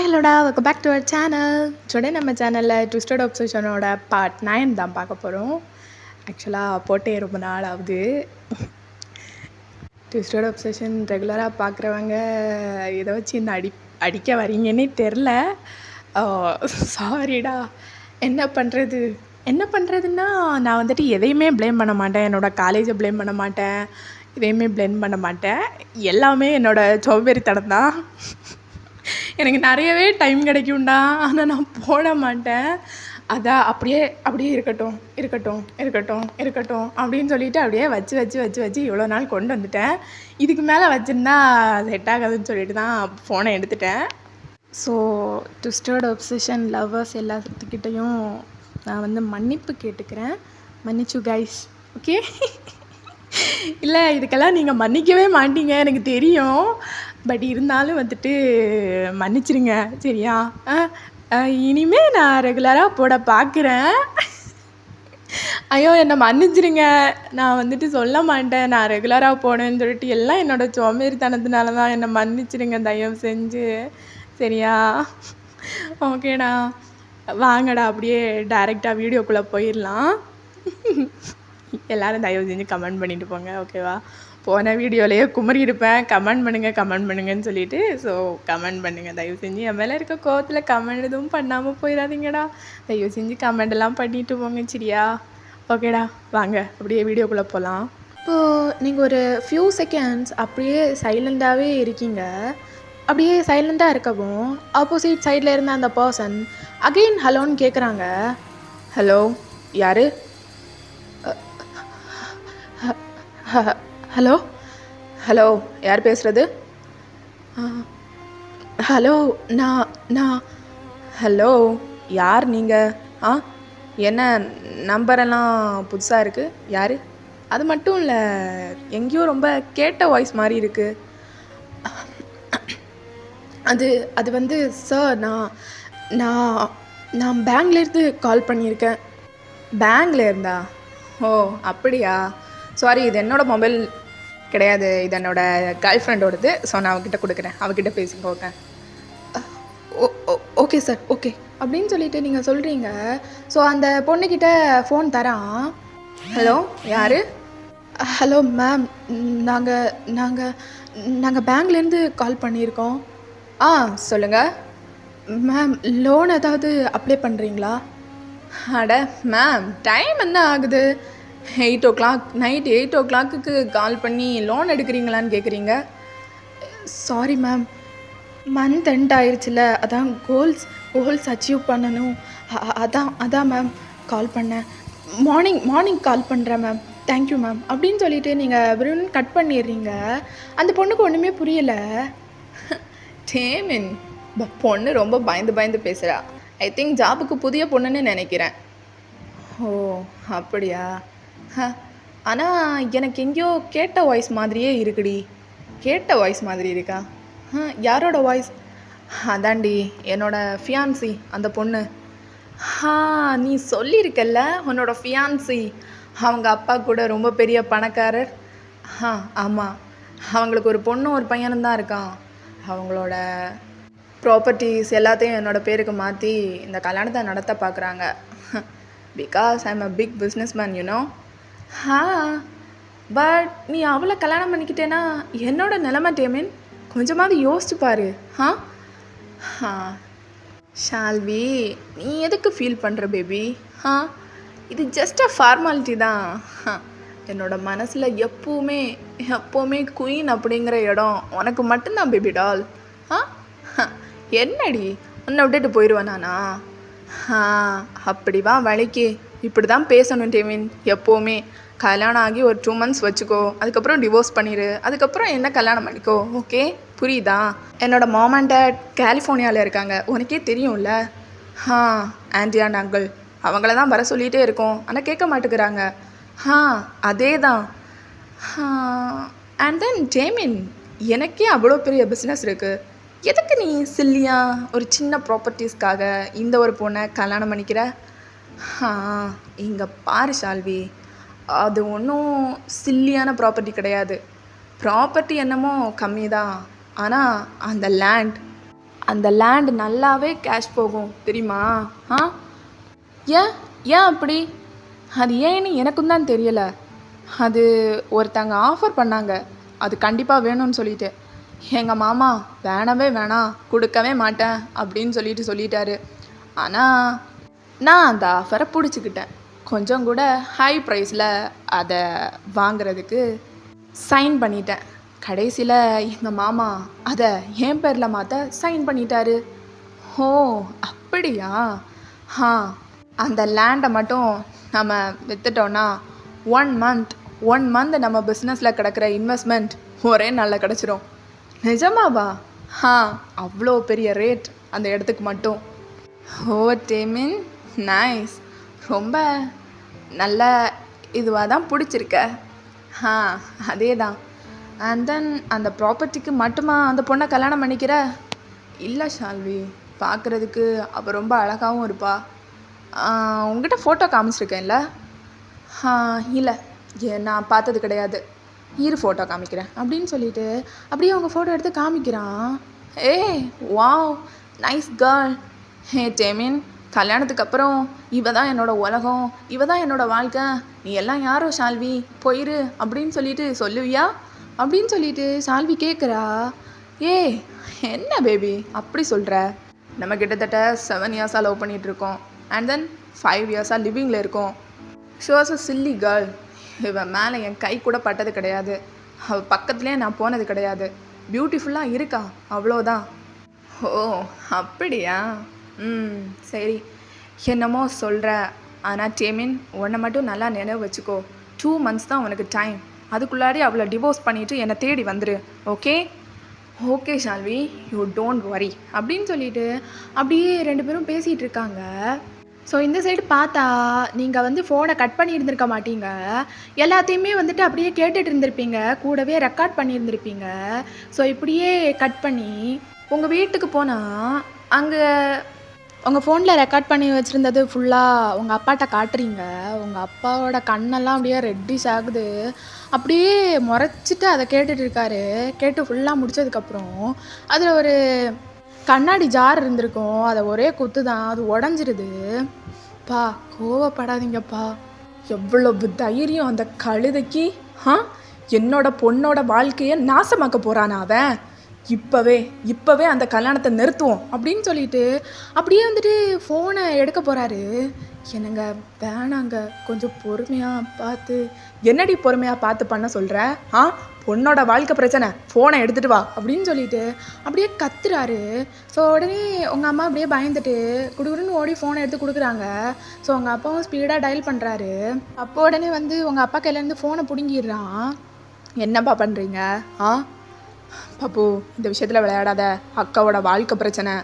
Hi ஹலோடா, welcome back to our channel. Today நம்ம சேனலில் ட்விஸ்டட் அப்சஷனோட பார்ட் 9 தான் பார்க்க போகிறோம். ஆக்சுவலாக போட்டே ரொம்ப நாள் ஆகுது. ட்விஸ்டட் அப்சஷன் ரெகுலராக பார்க்குறவங்க இதை வச்சு என்ன அடிக்க வரீங்கன்னே தெரில. சாரிடா. என்ன பண்ணுறதுன்னா, நான் வந்துட்டு எதையுமே ப்ளேம் பண்ண மாட்டேன். என்னோடய காலேஜை ப்ளேம் பண்ண மாட்டேன், எதையுமே ப்ளேம் பண்ண மாட்டேன். எல்லாமே என்னோடய சோம்பேறித்தனம் தான். எனக்கு நிறையவே டைம் கிடைக்கும்டா, ஆனால் நான் போட மாட்டேன். அதான் அப்படியே இருக்கட்டும் அப்படின்னு சொல்லிட்டு அப்படியே வச்சு இவ்வளோ நாள் கொண்டு வந்துட்டேன். இதுக்கு மேலே வச்சுருந்தா செட் ஆகாதுன்னு சொல்லிட்டு தான் ஃபோனை எடுத்துட்டேன். ஸோ ட்விஸ்டட் அப்சஷன் லவ்வர்ஸ் எல்லாத்துக்கிட்டையும் நான் வந்து மன்னிப்பு கேட்டுக்கிறேன். மன்னிச்சு கைஸ், ஓகே? இல்லை, இதுக்கெல்லாம் நீங்கள் மன்னிக்கவே மாட்டீங்க எனக்கு தெரியும். பட் இருந்தாலும் வந்துட்டு மன்னிச்சிருங்க, சரியா? இனிமேல் நான் ரெகுலராக போட பார்க்குறேன். ஐயோ, என்னை மன்னிச்சிருங்க. நான் வந்துட்டு சொல்ல மாட்டேன் நான் ரெகுலராக போனேன்னு சொல்லிட்டு. எல்லாம் என்னோடய சோம்பேறித்தனத்தினால தான். என்னை மன்னிச்சிருங்க தயவு செஞ்சு, சரியா? ஓகேடா, வாங்கடா அப்படியே டைரெக்டாக வீடியோக்குள்ளே போயிடலாம். எல்லோரும் தயவு செஞ்சு கமெண்ட் பண்ணிட்டு போங்க, ஓகேவா? போன வீடியோலையே குமரி இருப்பேன், கமெண்ட் பண்ணுங்கன்னு சொல்லிட்டு. ஸோ கமெண்ட் பண்ணுங்கள் தயவு செஞ்சு. என் மேலே இருக்க கோவத்தில் கமெண்ட் எதுவும் பண்ணாமல் போயிடாதீங்கடா. தயவு செஞ்சு கமெண்ட் எல்லாம் பண்ணிட்டு போங்க, சரியா? ஓகேடா, வாங்க அப்படியே வீடியோக்குள்ளே போகலாம். இப்போது நீங்கள் ஒரு ஃபியூ செகண்ட்ஸ் அப்படியே சைலண்ட்டாகவே இருக்கீங்க. அப்படியே சைலண்ட்டாக இருக்கவும் ஆப்போசிட் சைடில் இருந்த அந்த பர்சன் அகெயின் ஹலோன்னு கேட்குறாங்க. ஹலோ, யார்? ஹலோ யார் பேசுகிறது? ஹலோ, நான் ஹலோ, யார் நீங்கள்? என்ன நம்பரெல்லாம் புதுசாக இருக்குது? யார்? அது மட்டும் இல்லை, எங்கேயோ ரொம்ப கேட்ட வாய்ஸ் மாதிரி இருக்குது. அது வந்து சார், நான் பேங்க்லேருந்து கால் பண்ணியிருக்கேன். பேங்க்லேருந்தா? ஓ அப்படியா? சாரி, இது என்னோடய மொபைல் கிடையாது, இது என்னோடய கேர்ள் ஃப்ரெண்டோடது. ஸோ நான் அவகிட்ட கொடுக்குறேன், அவகிட்ட பேசிக்கோங்க. ஓகே சார், ஓகே அப்படின்னு சொல்லிட்டு நீங்கள் சொல்கிறீங்க. ஸோ அந்த பொண்ணுக்கிட்ட ஃபோன் தரான். ஹலோ, யார்? ஹலோ மேம், நாங்கள் பேங்க்லேருந்து கால் பண்ணியிருக்கோம். சொல்லுங்கள் மேம். லோன் ஏதாவது அப்ளை பண்ணுறீங்களா? அட மேம், டைம் என்ன ஆகுது? 8 o'clock, நைட் 8 o'clock கால் பண்ணி லோன் எடுக்கிறீங்களான்னு கேட்குறீங்க. சாரி மேம், மந்த் எண்ட் ஆயிடுச்சுல, அதான் கோல்ஸ் அச்சீவ் பண்ணணும். அதான் மேம் கால் பண்ணேன். மார்னிங் கால் பண்ணுறேன் மேம். தேங்க்யூ மேம் அப்படின்னு சொல்லிவிட்டு நீங்கள் வெறும் கட் பண்ணிடுறீங்க. அந்த பொண்ணுக்கு ஒன்றுமே புரியலை. டேமின், பொண்ணு ரொம்ப பயந்து பேசுகிறா. ஐ திங்க் ஜாபுக்கு புதிய பொண்ணுன்னு நினைக்கிறேன். ஓ அப்படியா? ஆனால் எனக்கு எங்கேயோ கேட்ட வாய்ஸ் மாதிரியே இருக்குடி. கேட்ட வாய்ஸ் மாதிரி இருக்கா? யாரோட வாய்ஸ்? அதாண்டி என்னோடய ஃபியான்சி, அந்த பொண்ணு. நீ சொல்லியிருக்கல்ல உன்னோட ஃபியான்சி அவங்க அப்பா கூட ரொம்ப பெரிய பணக்காரர். ஆமாம், அவங்களுக்கு ஒரு பொண்ணும் ஒரு பையனும் தான் இருக்கான். அவங்களோட ப்ராப்பர்ட்டிஸ் எல்லாத்தையும் என்னோடய பேருக்கு மாற்றி இந்த கல்யாணத்தை நடத்த பார்க்குறாங்க. Because I am a big businessman, you know. But நீ அவளை கல்யாணம் பண்ணிக்கிட்டேன்னா என்னோட நிலைமை டேமின், கொஞ்சமாவது யோசிச்சு பாரு. ஷால்வி, நீ எதுக்கு ஃபீல் பண்ணுற பேபி? இது ஜஸ்ட் அ ஃபார்மாலிட்டி தான். என்னோட மனசில் எப்போவுமே குயின் அப்படிங்கிற இடம் உனக்கு மட்டும்தான் பேபி டால். என்னடி, உன்னை விட்டுட்டு போயிடுவேன் நானா? அப்படிவா வழிக்கு இப்படி தான் பேசணும் டேமின். எப்போவுமே கல்யாணம் ஆகி ஒரு 2 months வச்சுக்கோ, அதுக்கப்புறம் டிவோர்ஸ் பண்ணிடு, அதுக்கப்புறம் என்ன கல்யாணம் பண்ணிக்கோ, ஓகே? புரியுதா? என்னோடய மாம் அண்ட் டேட் கலிஃபோர்னியாவில் இருக்காங்க, உனக்கே தெரியும்ல. ஆன்டி அண்ட் அங்கிள் அவங்கள தான் வர சொல்லிகிட்டே இருக்கோம், ஆனால் கேட்க மாட்டேங்கிறாங்க. அதே தான். அண்ட் தென் டேமின், எனக்கே அவ்வளோ பெரிய பிஸ்னஸ் இருக்குது. எதுக்கு நீ சில்லியா ஒரு சின்ன ப்ராப்பர்ட்டிஸ்க்காக இந்த ஒரு பொண்ணை கல்யாணம் பண்ணிக்கிற? இங்கே பாரு ஷால்வி, அது ஒன்றும் சில்லியான ப்ராப்பர்ட்டி கிடையாது. ப்ராப்பர்ட்டி என்னமோ கம்மி தான், ஆனால் அந்த லேண்ட் அந்த லேண்ட் நல்லாவே கேஷ் போகும் தெரியுமா? ஆ ஏன் ஏன் அப்படி? அது ஏன்னு எனக்கும் தான் தெரியலை. அது ஒருத்தங்க ஆஃபர் பண்ணாங்க, அது கண்டிப்பாக வேணும்னு சொல்லிட்டு. எங்கள் மாமா வேணவே வேணாம், கொடுக்கவே மாட்டேன் அப்படின்னு சொல்லிட்டாரு. ஆனால் நான் அந்த ஆஃபரை பிடிச்சிக்கிட்டேன். கொஞ்சம் கூட ஹை ப்ரைஸில் அதை வாங்கிறதுக்கு சைன் பண்ணிட்டேன். கடைசியில் எங்கள் மாமா அதை என் பேரில் மாற்ற சைன் பண்ணிட்டாரு. ஓ அப்படியா? ஆ அந்த லேண்டை மட்டும் நம்ம விற்றுட்டோன்னா 1 மந்த் நம்ம பிஸ்னஸில் கிடக்கிற இன்வெஸ்ட்மெண்ட் ஒரே நாளில் கிடச்சிரும். நிஜமாவா? அவ்வளோ பெரிய ரேட் அந்த இடத்துக்கு மட்டும். ஓ டேமின், நைஸ், ரொம்ப நல்ல இதுவாக தான் பிடிச்சிருக்க. அதே தான். அண்ட் தென் அந்த ப்ராப்பர்ட்டிக்கு மட்டுமா அந்த பொண்ணை கல்யாணம் பண்ணிக்கிற? இல்லை ஷால்வி, பார்க்குறதுக்கு அவள் ரொம்ப அழகாகவும் இருப்பா. உங்ககிட்ட ஃபோட்டோ காமிச்சிருக்கேன்ல? இல்லை, நான் பார்த்தது கிடையாது. இரு ஃபோட்டோ காமிக்கிறேன் அப்படின்னு சொல்லிட்டு அப்படியே அவங்க ஃபோட்டோ எடுத்து காமிக்கிறான். Wow, nice girl. டேமின், கல்யாணத்துக்கு அப்புறம் இவ தான் என்னோடய உலகம், இவ தான் என்னோடய வாழ்க்கை, நீ எல்லாம் யாரோ ஷால்வி, போயிரு அப்படின்னு சொல்லிட்டு சொல்லுவியா அப்படின்னு சொல்லிட்டு ஷால்வி கேட்குறா. என்ன பேபி அப்படி சொல்கிற? நம்ம கிட்டத்தட்ட 7 இயர்ஸாக லவ் பண்ணிகிட்ருக்கோம். அண்ட் தென் 5 இயர்ஸாக லிவிங்கில் இருக்கோம். She was a chilli girl. இவன் மேலே என் கை கூட பட்டது கிடையாது, அவள் பக்கத்துலேயே நான் போனது கிடையாது. பியூட்டிஃபுல்லாக இருக்கா, அவ்வளோதான். ஓ அப்படியா? சரி, என்னமோ சொல்கிற. ஆனால் டேமின், உன்னை மட்டும் நல்லா நினைவு வச்சுக்கோ. 2 months தான் உனக்கு டைம். அதுக்குள்ளாடி அவளை டிவோர்ஸ் பண்ணிவிட்டு என்னை தேடி வந்துரு. Okay Shalvi, you don't worry அப்படின்னு சொல்லிட்டு அப்படியே 2 பேரும் பேசிகிட்டு இருக்காங்க. ஸோ இந்த சைடு பார்த்தா நீங்கள் வந்து ஃபோனை கட் பண்ணியிருந்திருக்க மாட்டீங்க, எல்லாத்தையுமே வந்துட்டு அப்படியே கேட்டுட்டு இருந்திருப்பீங்க, கூடவே ரெக்கார்ட் பண்ணியிருந்திருப்பீங்க. ஸோ இப்படியே கட் பண்ணி உங்கள் வீட்டுக்கு போனால் அங்கே உங்கள் ஃபோனில் ரெக்கார்ட் பண்ணி வச்சுருந்தது ஃபுல்லாக உங்கள் அப்பாட்ட காட்டுறீங்க. உங்கள் அப்பாவோட கண்ணெல்லாம் அப்படியே ரெட்டிஷ் ஆகுது. அப்படியே முறைச்சிட்டு அதை கேட்டுட்டு இருக்காரு. கேட்டு ஃபுல்லாக முடித்ததுக்கப்புறம் அதில் ஒரு கண்ணாடி ஜார் இருந்திருக்கும், அதை ஒரே குத்து தான், அது உடஞ்சிருது. கோவப்படாதீங்கப்பா. எவ்வளவு தைரியம் அந்த கழுதைக்கு! என்னோட பொண்ணோட வாழ்க்கையை நாசமாக்க போகிறானா அவன்? இப்போவே அந்த கல்யாணத்தை நிறுத்துவோம் அப்படின்னு சொல்லிட்டு அப்படியே வந்துட்டு ஃபோனை எடுக்க போகிறாரு. என்னங்க வேணாங்க, கொஞ்சம் பொறுமையாக பார்த்து. என்னடி பொறுமையாக பார்த்து பண்ண சொல்கிற? பொண்ணோட வாழ்க்கை பிரச்சனை, ஃபோனை எடுத்துகிட்டு வா அப்படின்னு சொல்லிட்டு அப்படியே கத்துறாரு. ஸோ உடனே உங்கள் அம்மா அப்படியே பயந்துட்டு குடுக்குன்னு ஓடி ஃபோனை எடுத்து கொடுக்குறாங்க. ஸோ உங்கள் அப்பாவும் ஸ்பீடாக டயல் பண்ணுறாரு. அப்போ உடனே வந்து உங்கள் அப்பா கையிலேருந்து ஃபோனை பிடுங்கிடுறான். என்னப்பா பண்ணுறீங்க? பாப்பு, இந்த விஷயத்தில் விளையாடாத, அக்காவோட வாழ்க்கை பிரச்சனை.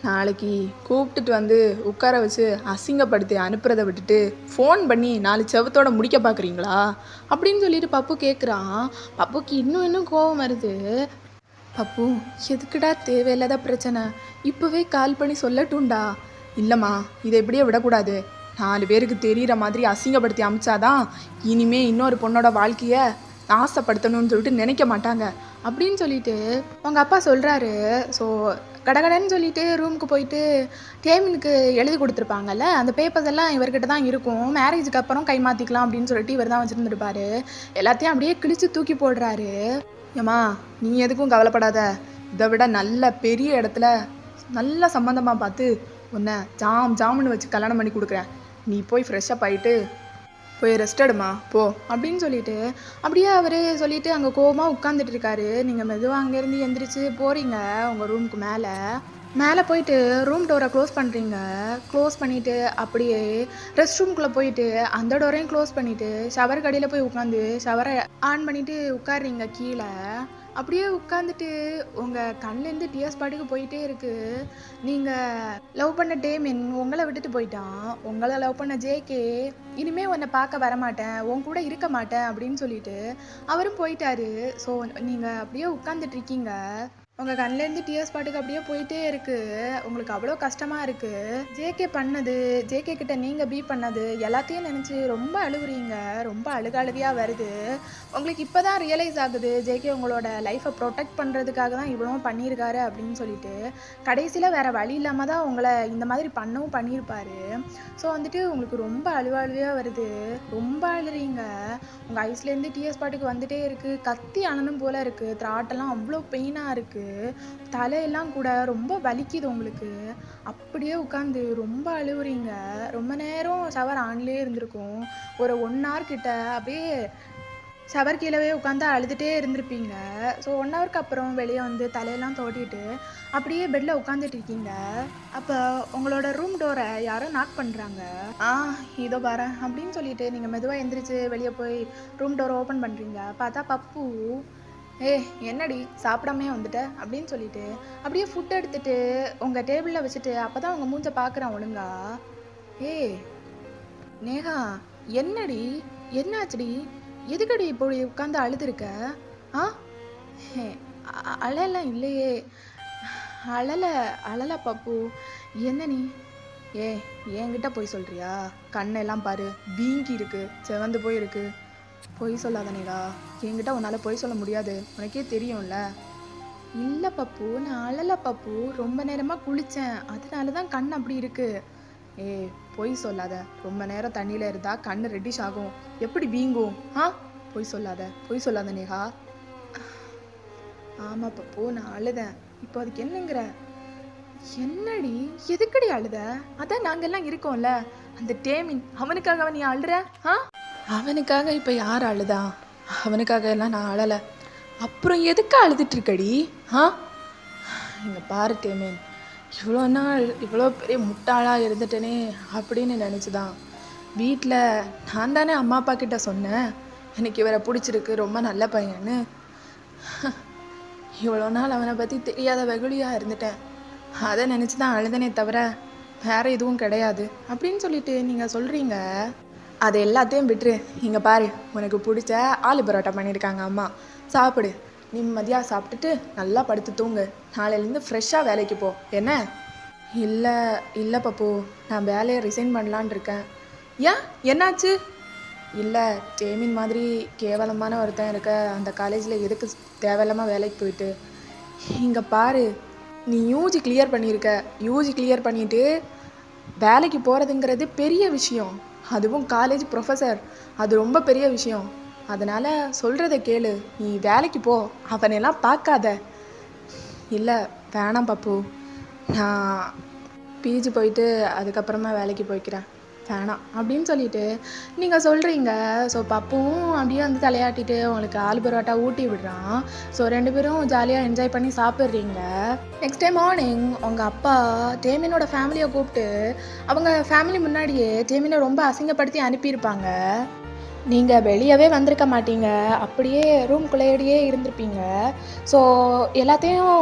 நாளைக்கு கூப்பிட்டுட்டு வந்து உட்கார வச்சு அசிங்கப்படுத்தி அனுப்புறதை விட்டுட்டு ஃபோன் பண்ணி 4 செவத்தோட முடிக்க பார்க்குறீங்களா அப்படின்னு சொல்லிட்டு பப்பு கேட்குறான். பப்புக்கு இன்னும் கோபம் வருது. பப்பு, எதுக்குடா தேவையில்லாத பிரச்சனை? இப்போவே கால் பண்ணி சொல்லட்டும்டா. இல்லைம்மா, இதை இப்படியே விடக்கூடாது. 4 பேருக்கு தெரிகிற மாதிரி அசிங்கப்படுத்தி அமிச்சாதான் இனிமே இன்னொரு பொண்ணோட வாழ்க்கையை ஆசைப்படுத்தணும்னு சொல்லிட்டு நினைக்க மாட்டாங்க அப்படின்னு சொல்லிட்டு அவங்க அப்பா சொல்கிறாரு. ஸோ கடகடன்னு சொல்லிட்டு ரூமுக்கு போயிட்டு டேமினுக்கு எழுதி கொடுத்துருப்பாங்கல்ல, அந்த பேப்பர்ஸ் எல்லாம் இவர்கிட்ட தான் இருக்கும். மேரேஜுக்கு அப்புறம் கை மாற்றிக்கலாம் அப்படின்னு சொல்லிட்டு இவர் தான் வச்சுருந்துருப்பாரு. எல்லாத்தையும் அப்படியே கிழிச்சு தூக்கி போடுறாரு. ஏம்மா, நீ எதுக்கும் கவலைப்படாத, இதை விட நல்ல பெரிய இடத்துல நல்ல சம்மந்தமாக பார்த்து உன்னை ஜாமுன்னு வச்சு கல்யாணம் பண்ணி கொடுக்குறேன். நீ போய் ஃப்ரெஷ்ஷப் ஆகிட்டு போய் ரெஸ்ட் எடுமா போ அப்படின்னு சொல்லிட்டு அப்படியே அவர் சொல்லிட்டு அங்கே கோவமாக உட்காந்துட்டு இருக்காரு. நீங்கள் மெதுவாக அங்கேருந்து எந்திரிச்சு போகிறீங்க உங்கள் ரூமுக்கு மேலே போயிட்டு ரூம் டோரை க்ளோஸ் பண்ணுறீங்க. க்ளோஸ் பண்ணிவிட்டு அப்படியே ரெஸ்ட் ரூம்குள்ளே போயிட்டு அந்த டோரையும் க்ளோஸ் பண்ணிவிட்டு ஷவர் கடியில் போய் உட்காந்து ஷவரை ஆன் பண்ணிவிட்டு உட்காடுறீங்க கீழே. அப்படியே உட்காந்துட்டு உங்கள் கண்லேருந்து டியர்ஸ் பாட்டுக்கு போயிட்டே இருக்குது. நீங்கள் லவ் பண்ண டேமின் உங்களை விட்டுட்டு போயிட்டான். உங்களை லவ் பண்ண ஜேகே இனிமேல் உன்னை பார்க்க வரமாட்டேன், உன் கூட இருக்க மாட்டேன் அப்படின்னு சொல்லிட்டு அவரும் போயிட்டாரு. ஸோ நீங்கள் அப்படியே உட்காந்துட்டு இருக்கீங்க. உங்கள் கண்ணிலேருந்து டிஎஸ் பாட்டுக்கு அப்படியே போயிட்டே இருக்குது. உங்களுக்கு அவ்வளோ கஷ்டமாக இருக்குது. ஜேகே பண்ணது, ஜேகே கிட்ட நீங்கள் பீ பண்ணது எல்லாத்தையும் நினச்சி ரொம்ப அழுகுறீங்க. ரொம்ப அழுகாழுகையாக வருது. உங்களுக்கு இப்போ தான் ரியலைஸ் ஆகுது ஜேகே உங்களோட லைஃப்பை ப்ரொடெக்ட் பண்ணுறதுக்காக தான் இவ்வளோ பண்ணியிருக்காரு அப்படின்னு சொல்லிட்டு. கடைசியில் வேறு வழி இல்லாமல் தான் உங்களை இந்த மாதிரி பண்ணவும் பண்ணியிருப்பாரு. ஸோ வந்துட்டு உங்களுக்கு ரொம்ப அழுவாழுவையாக வருது. ரொம்ப அழுறீங்க. உங்கள் ஐஸ்லேருந்து டிஎஸ் பாட்டுக்கு வந்துகிட்டே இருக்குது. கத்தி அழனும் போல் இருக்குது. த்ராட்டெல்லாம் அவ்வளோ பெயினாக இருக்குது. தலையெல்லாம் கூட ரொம்ப வலிக்குது உங்களுக்கு. அப்படியே உட்காந்து ரொம்ப அழுவுறீங்க. ரொம்ப நேரம் ஷவர் ஆன்லேயே இருந்திருக்கும். ஒரு 1 hour கிட்ட அப்படியே ஷவர் கீழவே உட்காந்து அழுதுகிட்டே இருந்திருப்பீங்க. ஸோ 1 hourக்கு அப்புறம் வெளியே வந்து தலையெல்லாம் தோட்டிட்டு அப்படியே பெட்டில் உட்காந்துட்டு இருக்கீங்க. அப்போ உங்களோட ரூம் டோரை யாரோ நாக் பண்ணுறாங்க. இதோ வரேன் அப்படின்னு சொல்லிட்டு நீங்கள் மெதுவாக எந்திரிச்சு வெளியே போய் ரூம் டோரை ஓப்பன் பண்ணுறீங்க. பார்த்தா பப்பு, என்னடி சாப்பிடாமே வந்துட்ட அப்படின்னு சொல்லிட்டு அப்படியே ஃபுட் எடுத்துட்டு உங்கள் டேபிளில் வச்சுட்டு அப்போ தான் உங்கள் மூஞ்ச பார்க்குறான் ஒழுங்கா. நேஹா, என்னடி, என்னாச்சுடி, எதுக்கடி இப்படி உட்காந்து அழுதுருக்க? அழலாம் இல்லையே. அழலை பப்பு. என்ன நீ என்கிட்ட போய் சொல்கிறியா? கண்ணெல்லாம் பாரு, வீங்கி இருக்கு, செவந்து போயிருக்கு. பொய் சொல்லாத நேகா. என்கிட்ட உன்னால் பொய் சொல்ல முடியாது, உனக்கே தெரியும்ல. இல்லை பப்பு, நான் அழலை பப்பு. ரொம்ப நேரமாக குளித்தேன், அதனால தான் கண் அப்படி இருக்கு. பொய் சொல்லாத. ரொம்ப நேரம் தண்ணியில் இருந்தால் கண் ரெட்டிஷ் ஆகும், எப்படி வீங்கும்? பொய் சொல்லாத நேகா. ஆமாம் பப்பு, நான் அழுதேன். இப்போ அதுக்கு என்னங்கிற? என்னடி, எதுக்கடி அழுத? அதான் நாங்கெல்லாம் இருக்கோம்ல, அந்த டேமின், அவனுக்காக நீ அழுற? அவனுக்காக இப்போ யார் அழுதா? அவனுக்காக எல்லாம் நான் அழலை. அப்புறம் எதுக்கு அழுதுட்டு இருக்கடி? இங்கே பாரு டேமின், இவ்வளோ நாள் இவ்வளோ பெரிய முட்டாளாக இருந்துட்டேனே அப்படின்னு நினச்சிதான் வீட்டில் நான் தானே அம்மா அப்பா கிட்ட சொன்னேன் எனக்கு இவரை பிடிச்சிருக்கு, ரொம்ப நல்ல பையன்னு. இவ்வளோ நாள் அவனை பற்றி தெரியாத வெகுளியாக இருந்துட்டேன். அதை நினச்சி தான் அழுதனே தவிர வேறு எதுவும் கிடையாது அப்படின்னு சொல்லிட்டு நீங்கள் சொல்கிறீங்க. அது எல்லாத்தையும் விட்டுரு. இங்கே பாரு, உனக்கு பிடிச்ச ஆலு பரோட்டா பண்ணியிருக்காங்க அம்மா, சாப்பிடு. நிம்மதியாக சாப்பிட்டுட்டு நல்லா படுத்து தூங்கு. நாளையிலேருந்து ஃப்ரெஷ்ஷாக வேலைக்கு போ. என்ன? இல்லை பப்பு, நான் வேலையை ரிசைன் பண்ணலான் இருக்கேன். என்னாச்சு? இல்லை, டேமின் மாதிரி கேவலமான ஒருத்தன் இருக்க அந்த காலேஜில் எதுக்கு தேவையில்லாமல் வேலைக்கு போயிட்டு? இங்கே பாரு, நீ யூஜி கிளியர் பண்ணியிருக்க. யூஜி கிளியர் பண்ணிவிட்டு வேலைக்கு போகிறதுங்கிறது பெரிய விஷயம். அதுவும் காலேஜ் ப்ரொஃபஸர், அது ரொம்ப பெரிய விஷயம். அதனால் சொல்கிறத கேளு, நீ வேலைக்கு போ, அவனெல்லாம் பார்க்காத. இல்லை வேணாம் பப்பு, நான் பிஜி போயிட்டு அதுக்கப்புறமா வேலைக்கு போய்க்கிறேன், வேணாம் அப்படின்னு சொல்லிட்டு நீங்கள் சொல்கிறீங்க. ஸோ பப்புவும் அப்படியே வந்து தலையாட்டிட்டு உங்களுக்கு ஆலு பரோட்டா ஊட்டி விடுறான். ஸோ 2 பேரும் ஜாலியாக என்ஜாய் பண்ணி சாப்பிட்றீங்க. நெக்ஸ்ட் டே மார்னிங் உங்கள் அப்பா டேமினோட ஃபேமிலியை கூப்பிட்டு அவங்க ஃபேமிலி முன்னாடியே டேமினை ரொம்ப அசிங்கப்படுத்தி அனுப்பியிருப்பாங்க. நீங்கள் வெளியவே வந்திருக்க மாட்டீங்க, அப்படியே ரூம்குள்ளேயே இருந்திருப்பீங்க. ஸோ எல்லாத்தையும்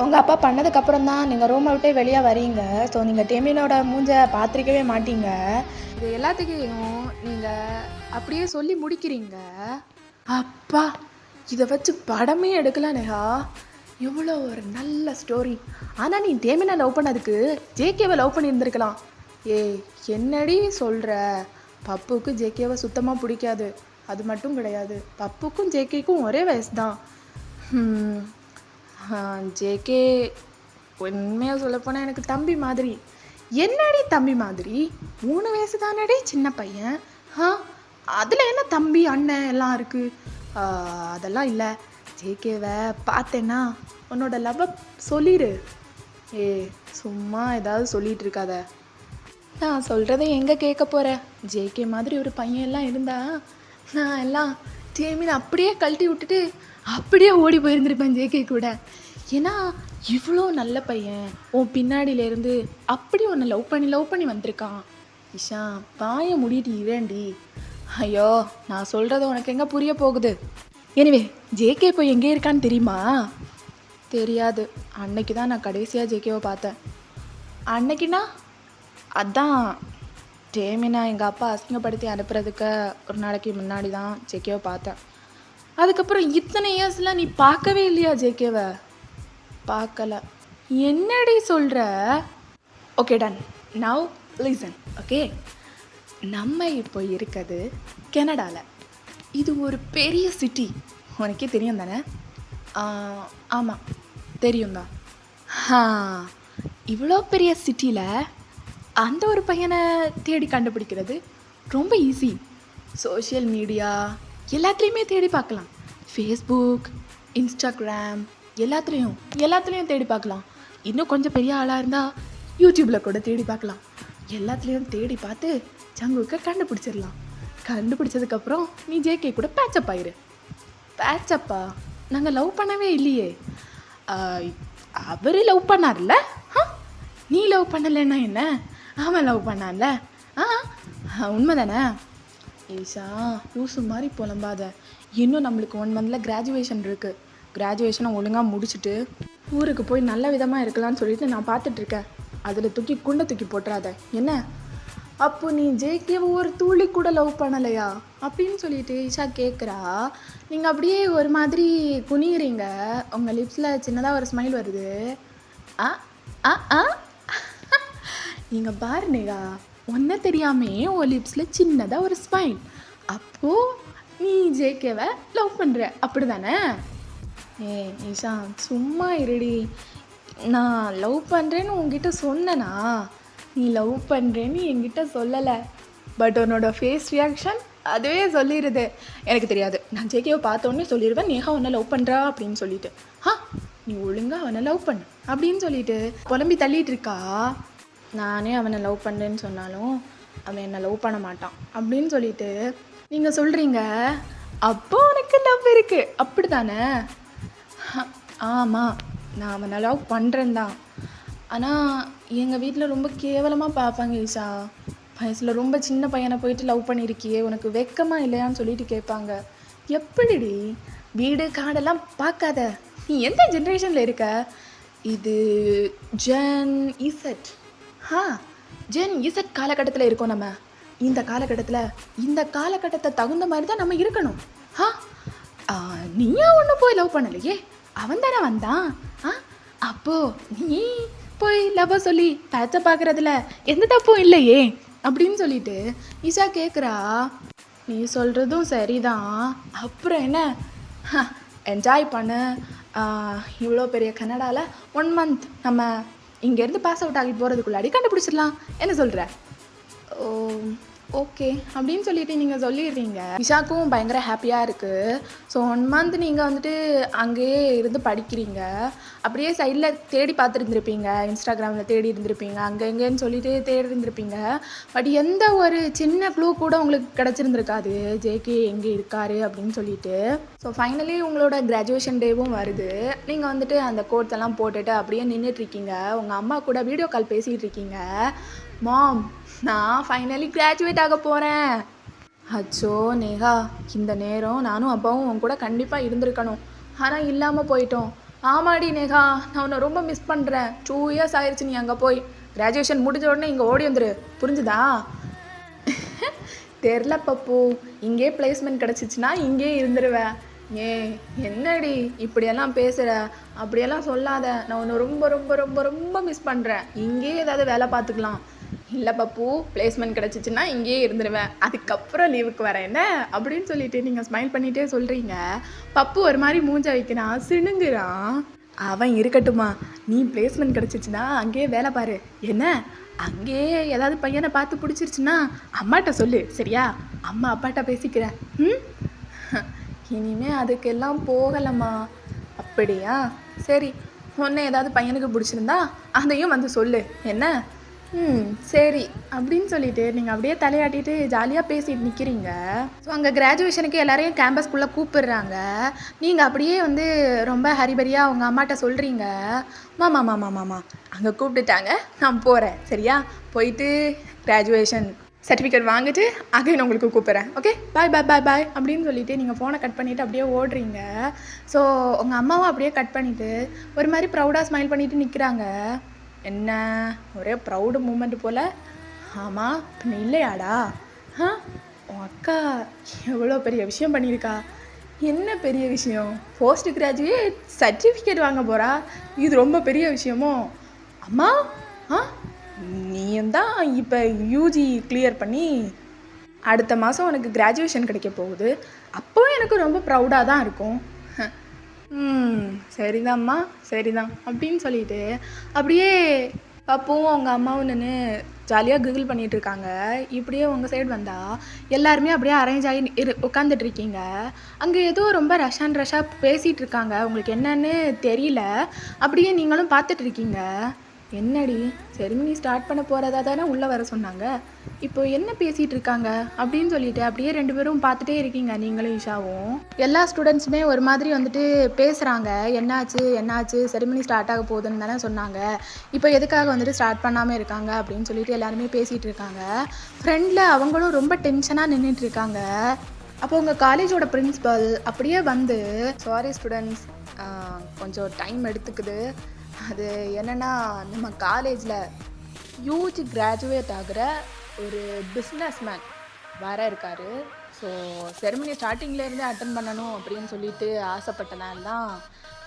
உங்கள் அப்பா பண்ணதுக்கப்புறம் தான் நீங்கள் ரூமை விட்டே வெளியே வரீங்க. ஸோ நீங்கள் டேமினோட மூஞ்சை பார்த்துருக்கவே மாட்டீங்க. இது எல்லாத்துக்கையும் நீங்கள் அப்படியே சொல்லி முடிக்கிறீங்க. அப்பா, இதை வச்சு படமே எடுக்கலாம் நேஹா. எவ்வளோ ஒரு நல்ல ஸ்டோரி. ஆனால் நீ டேமினை லவ் பண்ணதுக்கு ஜேகேவை லவ் பண்ணியிருந்துருக்கலாம். என்னடி சொல்கிற? பப்புக்கு ஜேகேவை சுத்தமாக பிடிக்காது. அது மட்டும் கிடையாது, பப்புக்கும் ஜேகேக்கும் ஒரே வயசு தான். ஜேகே உண்மையாக சொல்லப்போனால் எனக்கு தம்பி மாதிரி. என்னடி தம்பி மாதிரி? 3 வயசு தானடி சின்ன பையன். அதில் என்ன தம்பி அண்ணன் எல்லாம் இருக்குது? அதெல்லாம் இல்லை. ஜேகேவை பார்த்தேன்னா உன்னோட லவ்வை சொல்லிடு. சும்மா ஏதாவது சொல்லிகிட்டு இருக்காத. நான் சொல்கிறத எங்கே கேட்க போகிறேன்? ஜேகே மாதிரி ஒரு பையன் எல்லாம் இருந்தா நான் எல்லாம் டேமின் அப்படியே கழட்டி விட்டுட்டு அப்படியே ஓடி போயிருந்துருப்பேன் ஜேகே கூட. ஏன்னா இவ்வளோ நல்ல பையன் உன் பின்னாடியிலேருந்து அப்படி உன்னை லவ் பண்ணி வந்திருக்கான். இஷா, பாய முடிட்டு இரண்டி. ஐயோ, நான் சொல்கிறது உனக்கு எங்கே புரிய போகுது? எனிவே, ஜேகே இப்போ எங்கே இருக்கான்னு தெரியுமா? தெரியாது. அன்னைக்கு தான் நான் கடைசியாக ஜேகேவை பார்த்தேன். அன்னைக்குன்னா அதான் டேமினை எங்கள் அப்பா அசிங்கப்படுத்தி அனுப்புறதுக்கு ஒரு நாளைக்கு முன்னாடி தான் ஜேகேவை பார்த்தேன். அதுக்கப்புறம் இத்தனை இயர்ஸில் நீ பார்க்கவே இல்லையா ஜேகேவை? பார்க்கல. என்னடி சொல்கிற? Okay done. Now listen. Okay, நம்ம இப்போ இருக்கிறது கனடாவில். இது ஒரு பெரிய சிட்டி, உனக்கே தெரியும் தானே? ஆமாம், தெரியும் தான். இவ்வளோ பெரிய சிட்டியில் அந்த ஒரு பையனை தேடி கண்டுபிடிக்கிறது ரொம்ப ஈஸி. சோஷியல் மீடியா எல்லாத்துலேயுமே தேடி பார்க்கலாம். ஃபேஸ்புக், இன்ஸ்டாகிராம் எல்லாத்துலேயும் தேடி பார்க்கலாம். இன்னும் கொஞ்சம் பெரிய ஆளாக இருந்தால் யூடியூப்பில் கூட தேடி பார்க்கலாம். எல்லாத்துலேயும் தேடி பார்த்து ஜங்குவுக்கு கண்டுபிடிச்சிடலாம். கண்டுபிடிச்சதுக்கப்புறம் நீ ஜேகே கூட பேச்சப் ஆயிரு. பேச்சப்பா? நாங்கள் லவ் பண்ணவே இல்லையே. அவர் லவ் பண்ணார்ல, நீ லவ் பண்ணலைன்னா என்ன? அவன் லவ் பண்ணான்ல. உண்மை தானே? ஈஷா, லூசு மாதிரி புலம்பாத. இன்னும் நம்மளுக்கு 1 மந்தில் கிராஜுவேஷன் இருக்குது. கிராஜுவேஷனை ஒழுங்காக முடிச்சுட்டு ஊருக்கு போய் நல்ல விதமாக இருக்கலாம்னு சொல்லிட்டு நான் பார்த்துட்ருக்கேன். அதில் குண்டை தூக்கி போட்டுறாத என்ன? அப்போ நீ ஜேகேவை ஒரு துளி கூட லவ் பண்ணலையா அப்படின்னு சொல்லிட்டு ஈஷா கேட்குறா. நீங்கள் அப்படியே ஒரு மாதிரி குனிகிறீங்க. உங்கள் லிப்ஸில் சின்னதாக ஒரு ஸ்மைல் வருது. நீங்கள் பாருனேகா, ஒன்றை தெரியாமே உன் லிப்ஸில் சின்னதாக ஒரு ஸ்மைல். அப்போது நீ ஜேகேவை லவ் பண்ணுற அப்படி தானே? ஈஷா சும்மா இருடி. நான் லவ் பண்ணுறேன்னு உங்ககிட்ட சொன்னேனா? நீ லவ் பண்ணுறேன்னு என்கிட்ட சொல்லலை. பட் உன்னோட ஃபேஸ் ரியாக்ஷன் அதுவே சொல்லிடுது. எனக்கு தெரியாது, நான் ஜேகேவை பார்த்தோன்னே சொல்லிடுவேன் நேஹா உன்னை லவ் பண்ணுறா அப்படின்னு சொல்லிட்டு. நீ ஒழுங்காக அவனை லவ் பண்ணு அப்படின்னு சொல்லிட்டு புலம்பி தள்ளிட்டு இருக்கா. நானே அவனை லவ் பண்ணுறேன்னு சொன்னாலும் அவன் என்னை லவ் பண்ண மாட்டான் அப்படின்னு சொல்லிட்டு நீங்கள் சொல்கிறீங்க. அப்போ உனக்கு லவ் இருக்குது அப்படி தானே? ஆமாம், நான் அவனை லவ் பண்ணுறேன் தான். ஆனால் எங்கள் வீட்டில் ரொம்ப கேவலமாக பார்ப்பாங்க ஈஷா. வயசில் ரொம்ப சின்ன பையனை போயிட்டு லவ் பண்ணியிருக்கியே, உனக்கு வெக்கமாக இல்லையான்னு சொல்லிட்டு கேட்பாங்க. எப்படிடி? வீடு காடெல்லாம் பார்க்காத. நீ எந்த ஜென்ரேஷனில் இருக்க? இது ஜென் இசட். ஜென் இசட் காலகட்டத்தில் இருக்கோம் நம்ம. இந்த காலகட்டத்தை தகுந்த மாதிரி தான் நம்ம இருக்கணும். நீயா ஒன்று போய் லவ் பண்ணலையே, அவன் தானே வந்தான். அப்போ நீ போய் லவ் சொல்லி பேச்ச பார்க்குறதுல எந்த தப்பும் இல்லையே அப்படின்னு சொல்லிட்டு ஈஷா கேட்குறா. நீ சொல்கிறதும் சரிதான். அப்புறம் என்ன, என்ஜாய் பண்ண. இவ்வளோ பெரிய கனடாவில் 1 மந்த் நம்ம இங்கேருந்து பாஸ் அவுட் ஆகி போகிறதுக்குள்ளாடி கண்டுபிடிச்சிடலாம். என்ன சொல்கிற? ஓகே அப்படின்னு சொல்லிட்டு நீங்கள் சொல்லிடுறீங்க. ஈஷாக்கும் பயங்கர ஹாப்பியாக இருக்குது. ஸோ 1 மந்த் நீங்கள் வந்துட்டு அங்கேயே இருந்து படிக்கிறீங்க. அப்படியே சைடில் தேடி பார்த்துருந்துருப்பீங்க, இன்ஸ்டாகிராமில் தேடி இருந்திருப்பீங்க, அங்கே எங்கேன்னு சொல்லிட்டு தேடி இருந்திருப்பீங்க. பட் எந்த ஒரு சின்ன க்ளூ கூட உங்களுக்கு கிடச்சிருந்துருக்காது ஜேகே எங்கே இருக்காரு அப்படின்னு சொல்லிட்டு. ஸோ ஃபைனலி உங்களோட கிராஜுவேஷன் டேவும் வருது. நீங்கள் வந்துட்டு அந்த கோட்ஸ் எல்லாம் போட்டுட்டு அப்படியே நின்றுட்டுருக்கீங்க. உங்கள் அம்மா கூட வீடியோ கால் பேசிகிட்டு இருக்கீங்க. மாம், நான் ஃபைனலி கிராஜுவேட் ஆக போகிறேன். அச்சோ நேஹா, இந்த நேரம் நானும் அப்பாவும் உன் கூட கண்டிப்பாக இருந்திருக்கணும். ஆனால் இல்லாமல் போயிட்டோம். ஆமாடி நேஹா, நான் உன்னை ரொம்ப மிஸ் பண்ணுறேன். 2 இயர்ஸ் ஆயிடுச்சு நீ அங்கே போய். கிராஜுவேஷன் முடிஞ்ச உடனே இங்கே ஓடி வந்துரு, புரிஞ்சுதா? தெரில பப்பு, இங்கே பிளேஸ்மெண்ட் கிடச்சிச்சின்னா இங்கே இருந்துருவேன். என்னடி இப்படியெல்லாம் பேசுகிற? அப்படியெல்லாம் சொல்லாத. நான் உன்னை ரொம்ப ரொம்ப ரொம்ப ரொம்ப மிஸ் பண்ணுறேன். இங்கே ஏதாவது வேலை பார்த்துக்கலாம். இல்லை பப்பு, பிளேஸ்மெண்ட் கிடச்சிச்சின்னா இங்கேயே இருந்துருவேன், அதுக்கப்புறம் லீவுக்கு வரேன் என்ன அப்படின்னு சொல்லிட்டு நீங்கள் ஸ்மைல் பண்ணிகிட்டே சொல்கிறீங்க. பப்பு ஒரு மாதிரி மூஞ்ச வைக்கிறான், சிணுங்குறான். அவன் இருக்கட்டுமா, நீ பிளேஸ்மெண்ட் கிடச்சிச்சின்னா அங்கேயே வேலை பாரு. என்ன, அங்கேயே ஏதாவது பையனை பார்த்து பிடிச்சிருச்சுன்னா அம்மாட்ட சொல்லு, சரியா? அம்மா அப்பாட்ட பேசிக்கிறேன். இனிமே அதுக்கெல்லாம் போகலம்மா. அப்படியா? சரி, உன்னை ஏதாவது பையனுக்கு பிடிச்சிருந்தா அதையும் வந்து சொல்லு என்ன? சரி அப்படின்னு சொல்லிட்டு நீங்கள் அப்படியே தலையாட்டிட்டு ஜாலியாக பேசிட்டு நிற்கிறீங்க. ஸோ அங்கே கிராஜுவேஷனுக்கு எல்லாரையும் கேம்பஸ்குள்ளே கூப்பிடுறாங்க. நீங்கள் அப்படியே வந்து ரொம்ப ஹரிபரியாக அவங்க அம்மாட்ட சொல்கிறீங்க. மாமா அங்கே கூப்பிட்டுட்டாங்க, நான் போகிறேன், சரியா? போயிட்டு கிராஜுவேஷன் சர்டிஃபிகேட் வாங்கிட்டு அகைன் உங்களுக்கு கூப்பிட்றேன். ஓகே, பாய் பாய் பாய் பாய் அப்படின்னு சொல்லிவிட்டு நீங்கள் ஃபோனை கட் பண்ணிவிட்டு அப்படியே ஓடுறீங்க. ஸோ உங்கள் அம்மாவும் அப்படியே கட் பண்ணிவிட்டு ஒரு மாதிரி ப்ரௌடாக ஸ்மைல் பண்ணிவிட்டு நிற்கிறாங்க. என்ன ஒரே ப்ரௌடு மூமெண்ட் போல். ஆமாம், பின்ன இல்லையாடா? உன் அக்கா எவ்வளோ பெரிய விஷயம் பண்ணியிருக்கா. என்ன பெரிய விஷயம்? போஸ்ட் கிராஜுவேட் சர்டிஃபிகேட் வாங்க போகிறா, இது ரொம்ப பெரிய விஷயமோ? அம்மா, ஆ, நீயும் தான் இப்போ யூஜி கிளியர் பண்ணி அடுத்த மாதம் உனக்கு கிராஜுவேஷன் கிடைக்க போகுது. அப்போவும் எனக்கு ரொம்ப ப்ரௌடாக தான் இருக்கும். சரிதாம்மா, சரிதான் அப்படின்னு சொல்லிட்டு அப்படியே அப்பவும் அவங்க அம்மாவும் நின்று ஜாலியாக கிகிள் பண்ணிகிட்டு இருக்காங்க. இப்படியே உங்கள் சைடு வந்தால் எல்லாருமே அப்படியே அரேஞ்ச் ஆகி உட்காந்துட்டு இருக்கீங்க. அங்கே ஏதோ ரொம்ப ரஷ்ஷாக பேசிகிட்டு இருக்காங்க. உங்களுக்கு என்னன்னு தெரியல. அப்படியே நீங்களும் பார்த்துட்டு இருக்கீங்க. என்னடி செரிமனி ஸ்டார்ட் பண்ண போகிறதா தானே உள்ளே வர சொன்னாங்க, இப்போ என்ன பேசிகிட்டு இருக்காங்க அப்படின்னு சொல்லிட்டு அப்படியே 2 பேரும் பார்த்துட்டே இருக்கீங்க நீங்களும் இஷாவும். எல்லா ஸ்டூடெண்ட்ஸுமே ஒரு மாதிரி வந்துட்டு பேசுகிறாங்க. என்னாச்சு செரிமனி ஸ்டார்ட் ஆக போகுதுன்னு தானே சொன்னாங்க, இப்போ எதுக்காக வந்துட்டு ஸ்டார்ட் பண்ணாமல் இருக்காங்க அப்படின்னு சொல்லிட்டு எல்லாருமே பேசிகிட்டு இருக்காங்க. ஃப்ரெண்டில் அவங்களும் ரொம்ப டென்ஷனாக நின்றுட்டு இருக்காங்க. அப்போ உங்கள் காலேஜோட பிரின்ஸிபல் அப்படியே வந்து, சாரி ஸ்டூடெண்ட்ஸ், கொஞ்சம் டைம் எடுத்துக்குது. அது என்னென்னா, நம்ம காலேஜில் யூஜி கிராஜுவேட் ஆகிற ஒரு பிஸ்னஸ்மேன் வர இருக்கார். ஸோ செரிமனி ஸ்டார்டிங்லேருந்தே அட்டன் பண்ணணும் அப்படின்னு சொல்லிட்டு ஆசைப்பட்டனால தான்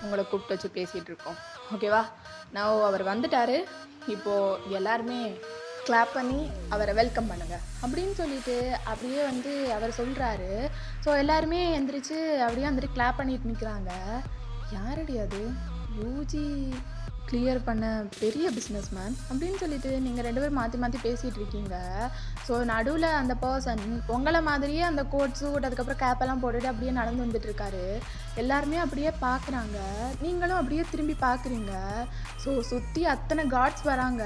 உங்களை கூப்பிட்டு வச்சு பேசிகிட்டு இருக்கோம். ஓகேவா? நான் அவர் வந்துட்டார். இப்போது எல்லாருமே கிளாப் பண்ணி அவரை வெல்கம் பண்ணுங்க அப்படின்னு சொல்லிட்டு அப்படியே வந்து அவர் சொல்கிறாரு. ஸோ எல்லாருமே எந்திரிச்சு அப்படியே வந்துட்டு கிளாப் பண்ணிட்டு நிற்கிறாங்க. யாரடி அது? யூஜி கிளியர் பண்ண பெரிய பிஸ்னஸ்மேன் அப்படின்னு சொல்லிட்டு நீங்கள் 2 பேரும் மாற்றி பேசிகிட்டு இருக்கீங்க. ஸோ நடுவில் அந்த பர்சன் உங்களை மாதிரியே அந்த கோட் சூட் அதுக்கப்புறம் கேப்பெல்லாம் போட்டுட்டு அப்படியே நடந்து வந்துட்டுருக்காரு. எல்லாருமே அப்படியே பார்க்குறாங்க, நீங்களும் அப்படியே திரும்பி பார்க்குறீங்க. ஸோ சுற்றி அத்தனை காட்ஸ் வராங்க.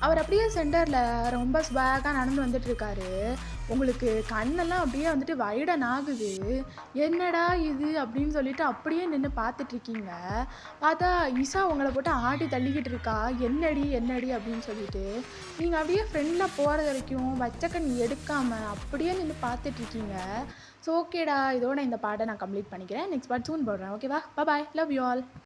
அவர் அப்படியே சென்டரில் ரொம்ப ஸ்வாகாக நடந்து வந்துட்டுருக்காரு. உங்களுக்கு கண்ணெல்லாம் அப்படியே வந்துட்டு வைடன் ஆகுது. என்னடா இது அப்படின்னு சொல்லிட்டு அப்படியே நின்று பார்த்துட்ருக்கீங்க. பார்த்தா இஷா உங்களை போட்டு ஆட்டி தள்ளிக்கிட்டு இருக்கா. என்னடி அப்படின்னு சொல்லிட்டு நீங்கள் அப்படியே ஃப்ரெண்டாக போகிற வரைக்கும் வச்சக்கண்ணி எடுக்காமல் அப்படியே நின்று பார்த்துட்ருக்கீங்க. ஸோ ஓகேடா, இதோட இந்த பாட்டை நான் கம்ப்ளீட் பண்ணிக்கிறேன். நெக்ஸ்ட் பார்ட் சூன் போடுறேன். ஓகேவா? பாய், லவ் யூ ஆல்.